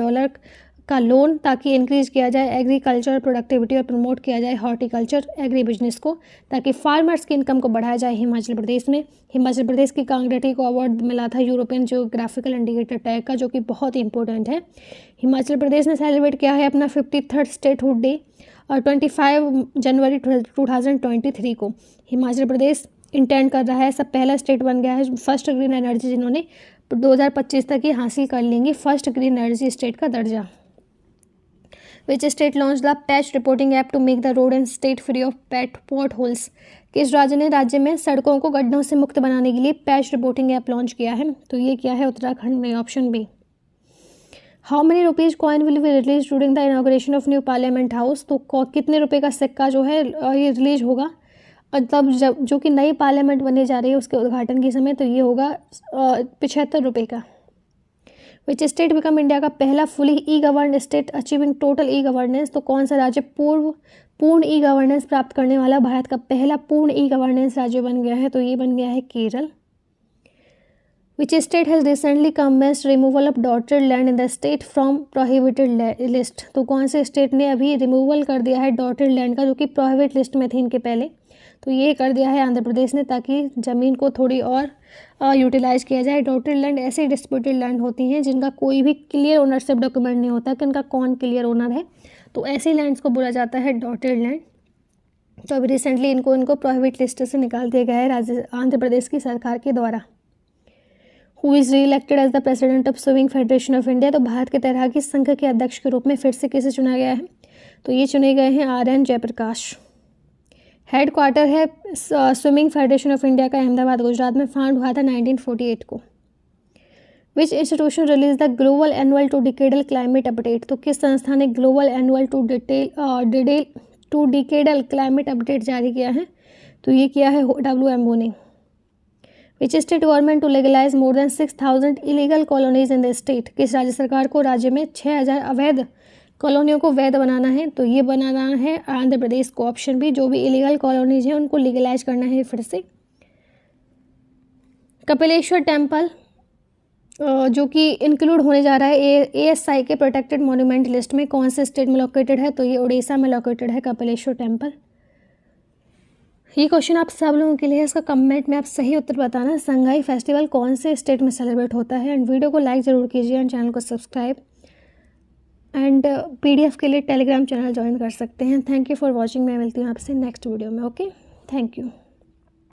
का लोन ताकि इंक्रीज किया जाए एग्रीकल्चर प्रोडक्टिविटी और प्रमोट किया जाए हॉर्टिकल्चर एग्री बिजनेस को, ताकि फार्मर्स की इनकम को बढ़ाया जाए हिमाचल प्रदेश में। हिमाचल प्रदेश की कांगड़ा टी को अवार्ड मिला था यूरोपियन जियोग्राफिकल इंडिकेटर टैग का, जो कि बहुत ही इंपॉर्टेंट है। हिमाचल प्रदेश ने सेलिब्रेट किया है अपना 53rd स्टेटहुड डे और 25 जनवरी 2023 को हिमाचल प्रदेश इंटेंड कर रहा है, सब पहला स्टेट बन गया है फर्स्ट ग्रीन एनर्जी जिन्होंने 2025 तक ये हासिल कर लेंगे फर्स्ट ग्रीन एनर्जी स्टेट का दर्जा। Which state launch the patch reporting app to make the road and state free of pat potholes. किस राज्य में सड़कों को गड्ढों से मुक्त बनाने के लिए पैच रिपोर्टिंग ऐप लॉन्च किया है? तो ये क्या है? उत्तराखंड में, option B. How many rupees coin will be release during the inauguration of new parliament house. तो कितने रुपए का सिक्का जो है ये रिलीज होगा तब जब जो कि नई पार्लियामेंट बनने जा रही है उसके उद्घाटन के समय? तो ये होगा 75 रुपये का। विच स्टेट बिकम इंडिया का पहला fully e govern state achieving total e governance. तो कौन सा राज्य पूर्ण ई गवर्नेंस प्राप्त करने वाला भारत का पहला पूर्ण ई गवर्नेंस राज्य बन गया है? तो ये बन गया है केरल। विच state has recently commenced removal of dotted land in the state from prohibited list. तो कौन से स्टेट ने अभी रिमूवल कर दिया है डॉटेड लैंड का, जो कि प्रोहिबिट लिस्ट में थी इनके पहले? तो ये कर दिया है आंध्र प्रदेश ने, ताकि ज़मीन को थोड़ी और यूटिलाइज किया जाए। डॉटेड लैंड ऐसी डिस्प्यूटेड लैंड होती हैं जिनका कोई भी क्लियर ओनरशिप डॉक्यूमेंट नहीं होता कि उनका कौन क्लियर ओनर है, तो ऐसी लैंड्स को बोला जाता है डॉटेड लैंड। तो अभी रिसेंटली इनको प्रोहिबिट लिस्ट से निकाल दिया गया है आंध्र प्रदेश की सरकार के द्वारा। Who is re elected as the president of swimming federation of India. तो भारत के तैराकी संघ के अध्यक्ष के रूप में फिर से किसे चुना गया है? तो ये चुने गए हैं RN जयप्रकाश। हेड क्वार्टर है स्विमिंग फेडरेशन ऑफ इंडिया का अहमदाबाद गुजरात में, फाउंड हुआ था 1948 को। Which institution release the global annual to decadal climate update. तो किस संस्था ने global annual to decadal climate update जारी किया है? तो ये किया है WMO ने। Which state government to legalise more than 6000 illegal colonies in the state. किस राज्य सरकार को राज्य में 6000 अवैध कॉलोनियों को वैध बनाना है? तो ये बनाना है आंध्र प्रदेश को, ऑप्शन बी। जो भी इलीगल कॉलोनीज हैं उनको लीगलाइज करना है फिर से। कपिलेश्वर टेम्पल जो कि इंक्लूड होने जा रहा है ASI के प्रोटेक्टेड मॉन्यूमेंट लिस्ट में, कौन से स्टेट में लोकेटेड है? तो ये उड़ीसा में लोकेटेड है कपिलेश्वर टेम्पल। ये क्वेश्चन आप सब लोगों के लिए, इसका कमेंट में आप सही उत्तर बताना। संगाई फेस्टिवल कौन से स्टेट में सेलिब्रेट होता है? एंड वीडियो को लाइक ज़रूर कीजिए एंड चैनल को सब्सक्राइब, एंड PDF के लिए टेलीग्राम चैनल ज्वाइन कर सकते हैं। Thank you for watching. मैं मिलती हूँ आपसे नेक्स्ट वीडियो में। Okay, thank you.